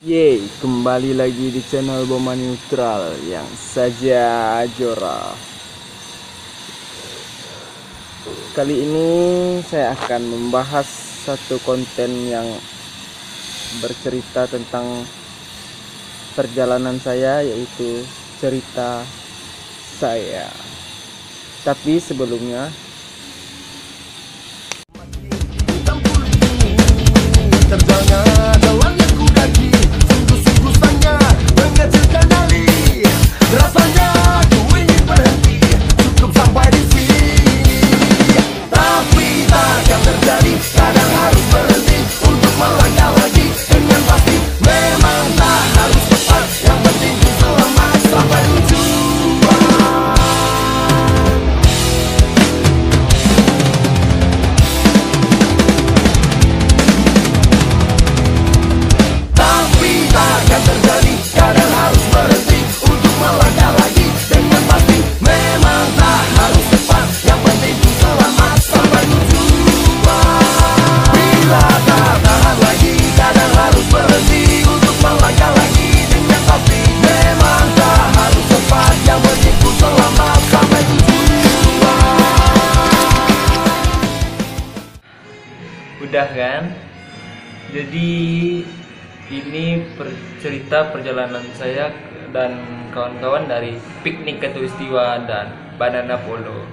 Yeay, kembali lagi di channel Boma Neutral yang saja Jora. Kali ini saya akan membahas satu konten yang bercerita tentang perjalanan saya, yaitu cerita saya. Tapi sebelumnya terjangan jalan yang ku daki, sungguh-sungguh sangat mengecilkan nyali. Rasanya ku ingin berhenti, cukup sampai di sini. Tapi takkan terjadi, kadang harus berhenti untuk melangkah lagi. Dengan pasti memang tak harus cepat, yang penting ku selamat sampai tujuan. Takkan terjadi, kadang harus berhenti untuk melangkah lagi. Dengan pasti memang tak harus cepat, yang penting ku selamat sampai tujuan. Bila tak tahan lagi, kadang harus berhenti untuk melangkah lagi. Dengan pasti memang tak harus cepat, yang penting ku selamat sampai tujuan. udah kan? Jadi ini cerita perjalanan saya dan kawan-kawan dari piknik Katulistiwa dan Banana Polo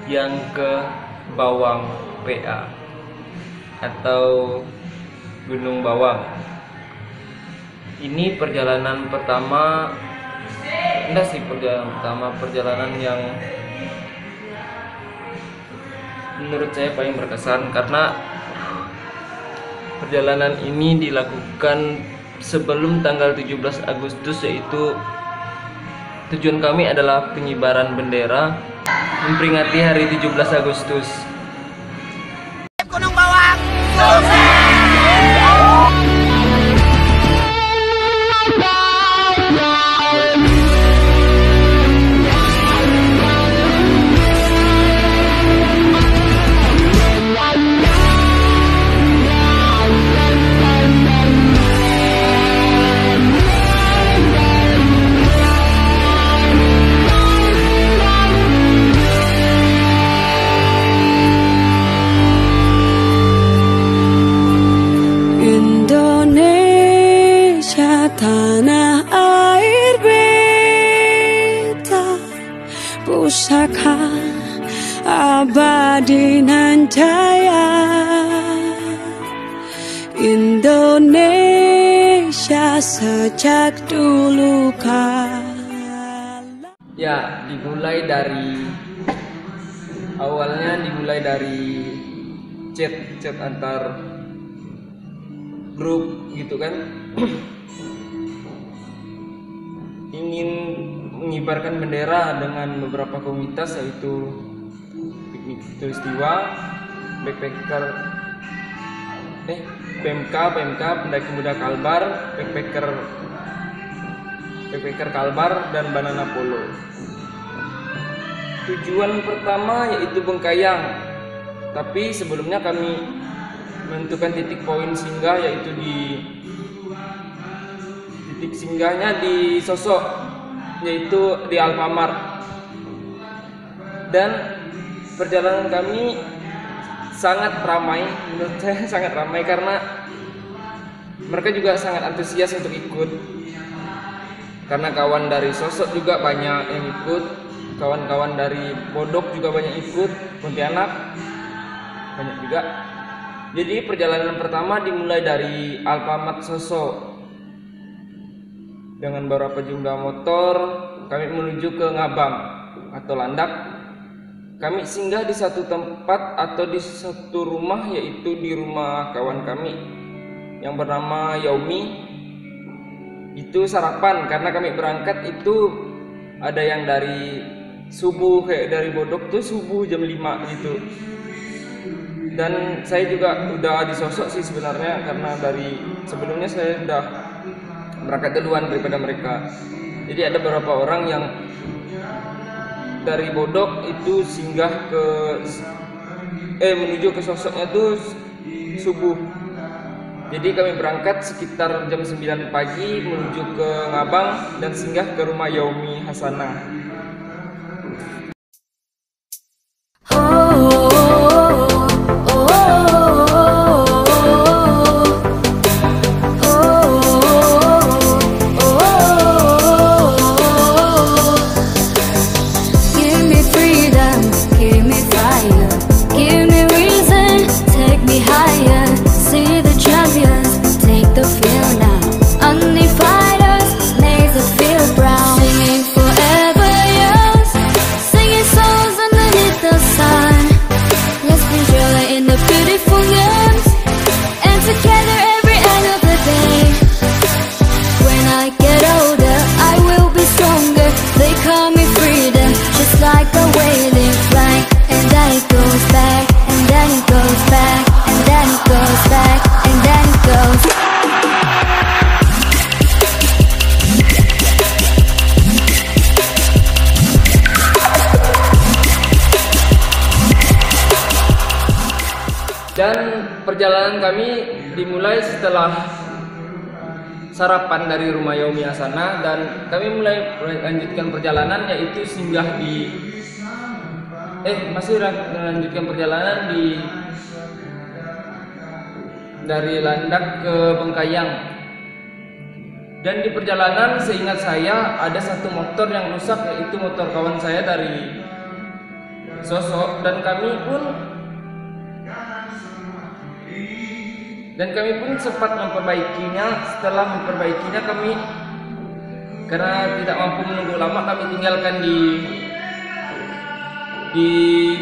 yang ke Bawang PA atau Gunung Bawang. Ini perjalanan pertama, perjalanan yang menurut saya paling berkesan, karena perjalanan ini dilakukan sebelum tanggal 17 Agustus, yaitu tujuan kami adalah pengibaran bendera memperingati hari 17 Agustus. Gunung Bawang. Tanah air beta, pusaka abadi nan jaya. Indonesia sejak dulu kala. Ya, dimulai dari chat antar grup gitu kan. Ingin mengibarkan bendera dengan beberapa komunitas, yaitu Piknik Katulistiwa, Backpacker, PMK, Pendaki Muda Kalbar, Backpacker Kalbar, dan Banana Polo. Tujuan pertama yaitu Bengkayang, tapi sebelumnya kami menentukan titik poin singgah, yaitu titik singgahnya di Sosok, yaitu di Alfamart. Dan perjalanan kami sangat ramai, menurut saya sangat ramai, karena mereka juga sangat antusias untuk ikut. Karena kawan dari Sosok juga banyak yang ikut, kawan-kawan dari Bodok juga banyak ikut, Pontianak banyak juga. Jadi perjalanan pertama dimulai dari Alfamart Sosok. Dengan beberapa jumlah motor, kami menuju ke Ngabang atau Landak. Kami singgah di satu tempat atau di satu rumah, yaitu di rumah kawan kami yang bernama Yaumi. Itu sarapan, karena kami berangkat itu ada yang dari subuh, kayak dari Bodok tuh subuh jam 5 gitu. Dan saya juga udah di Sosok sih sebenarnya, karena dari sebelumnya saya udah berangkat duluan daripada mereka. Jadi ada beberapa orang yang dari Bodok itu singgah menuju ke Sosoknya tuh subuh. Jadi kami berangkat sekitar jam 9 pagi menuju ke Ngabang dan singgah ke rumah Yaumi Hasanah. Dan perjalanan kami dimulai setelah sarapan dari rumah Yaumi Hasanah, dan kami mulai melanjutkan perjalanan, yaitu singgah di masih melanjutkan perjalanan dari Landak ke Bengkayang. Dan di perjalanan seingat saya ada satu motor yang rusak, yaitu motor kawan saya dari Sosok, dan kami pun sempat memperbaikinya. Setelah memperbaikinya kami, karena tidak mampu menunggu lama, kami tinggalkan di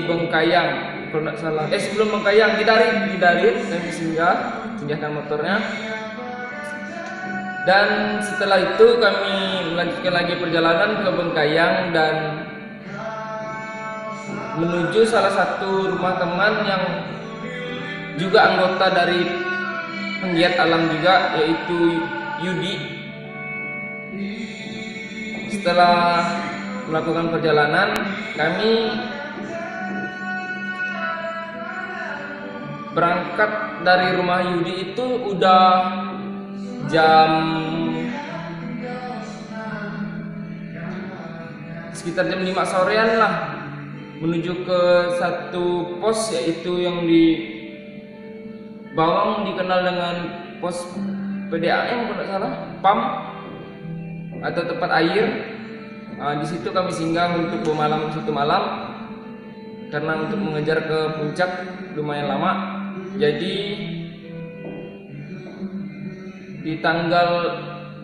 Bengkayang, kalau tidak salah. Sebelum Bengkayang di Darit kami singgahkan motornya. Dan setelah itu kami melanjutkan lagi perjalanan ke Bengkayang dan menuju salah satu rumah teman yang juga anggota dari penggiat alam juga, yaitu Yudi. Setelah melakukan perjalanan, kami berangkat dari rumah Yudi itu udah sekitar jam 5 sorean lah, menuju ke satu pos, yaitu yang di Bawang dikenal dengan pos PDAM, kalau tidak salah, PAM atau tempat air. Di situ kami singgah untuk bermalam 1 malam, karena untuk mengejar ke puncak lumayan lama. Jadi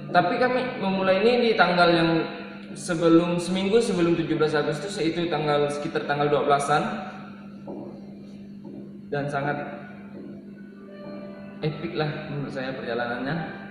tapi kami memulai ini di tanggal yang seminggu sebelum 17 Agustus, yaitu sekitar tanggal 12-an, dan sangat epic lah menurut saya perjalanannya.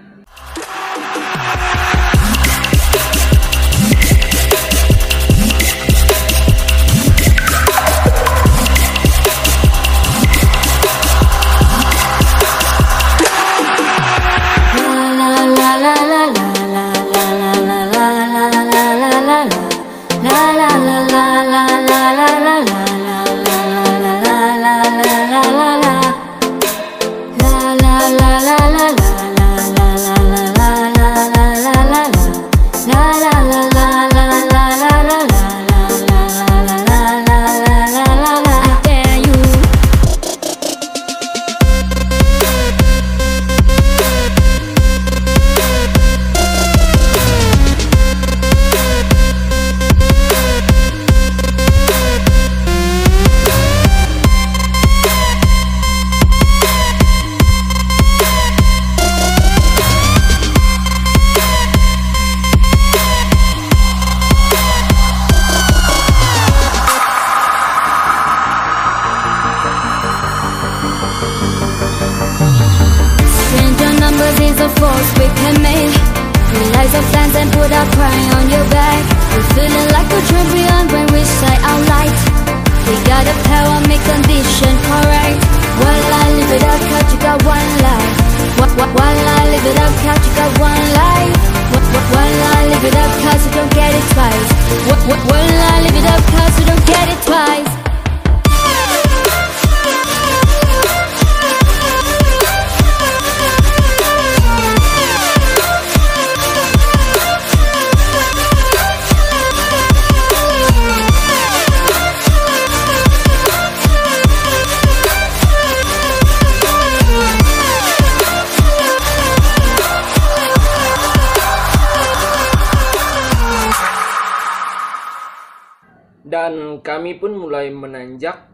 Dan kami pun mulai menanjak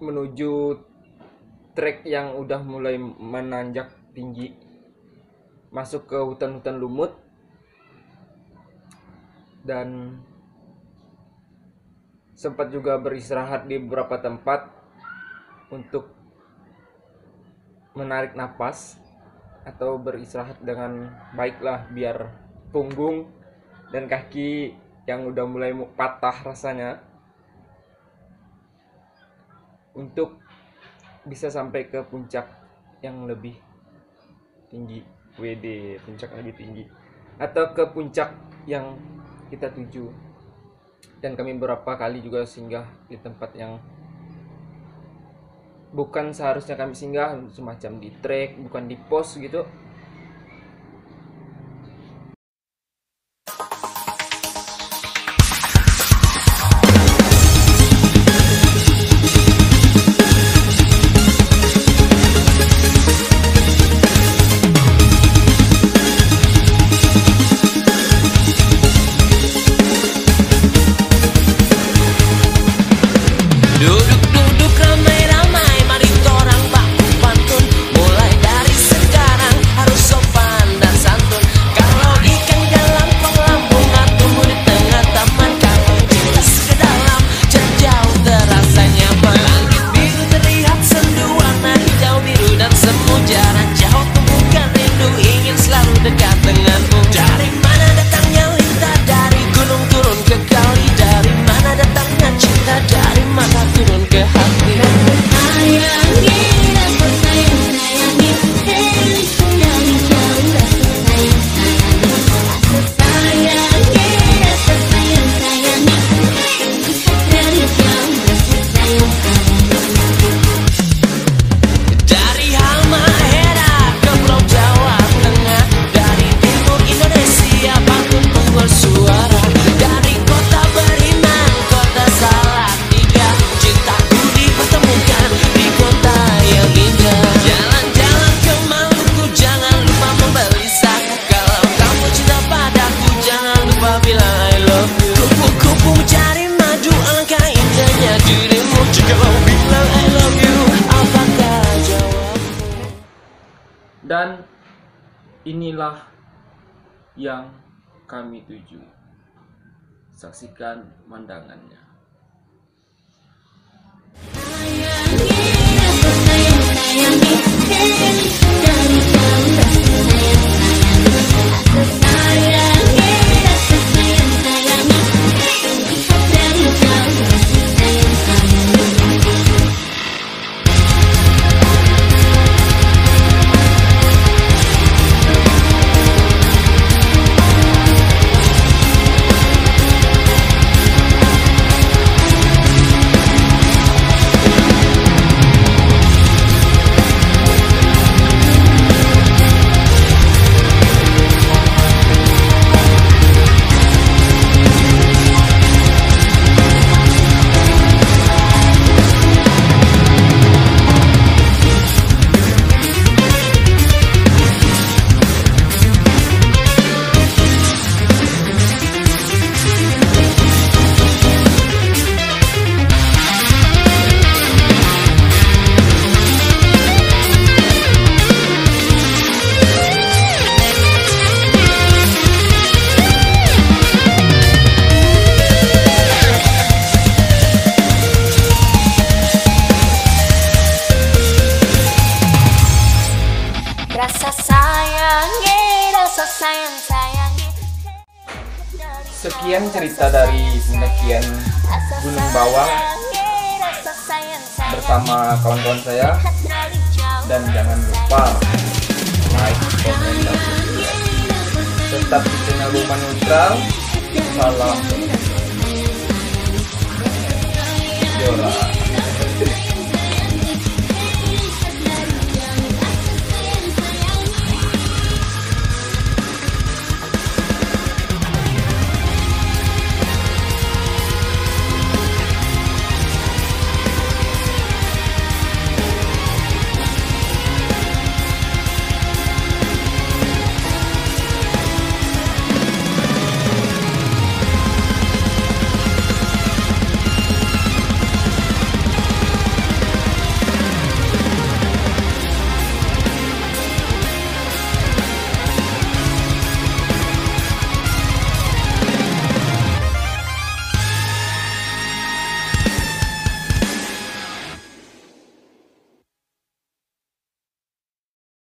menuju trek yang udah mulai menanjak tinggi, masuk ke hutan-hutan lumut. Dan sempat juga beristirahat di beberapa tempat untuk menarik napas atau beristirahat dengan baiklah, biar punggung dan kaki yang udah mulai patah rasanya untuk bisa sampai ke puncak yang lebih tinggi, puncak yang lebih tinggi, atau ke puncak yang kita tuju. Dan kami beberapa kali juga singgah di tempat yang bukan seharusnya kami singgah, semacam di trek, bukan di pos gitu. Duduk-duduk ramai-ramai, mari torang baku pantun. Mulai dari sekarang harus sopan dan santun. Kalau ikan dalam pengelambungan, tumbuh di tengah taman. Kalau cinta sedalam, jauh terasa nyaman. Langit biru terlihat sendu, warna hijau biru dan semu. Jarak jauh tumbuhkan rindu, ingin selalu dekat denganmu. Dari mana datangnya lintah, dari gunung turun ke kali. Dari mana datangnya cinta, dari mata turun ke hati. Sayangi, rasa sayang sayangi, heliku dari jauh, rasa sayang sayangi, rasa sayangi, rasa sayang sayangi, lihat dari jauh, rasa sayang sayangi. Dari Halmahera ke Pulau Jawa Tengah, dari timur Indonesia Bangun bersuara, dari kota Beriman, kota Salatiga, cintaku dipertemukan di kota yang indah. Jalan-jalan ke Maluku, jangan lupa membeli saku. Kalau kamu cinta padaku, jangan lupa bilang I love you. Kupu-kupu mencari madu, alangkah indahnya dirimu. Jika kau bilang I love you, apakah jawabmu? Dan inilah yang kami tuju. Saksikan pemandangannya. Sayangi, rasa sayang sayangi, heliku dari jauh, rasa sayang sayangi, rasa sayangi, rasa sayang sayangi, lihat dari jauh, rasa sayang sayangi. Rasa sayangi, rasa sayang sayangi. Sekian cerita dari pendakian Gunung Bawang bersama kawan-kawan saya. Dan jangan lupa like, komen, dan subscribe. Tetap di channel Rumah Neutral. Salam Jora.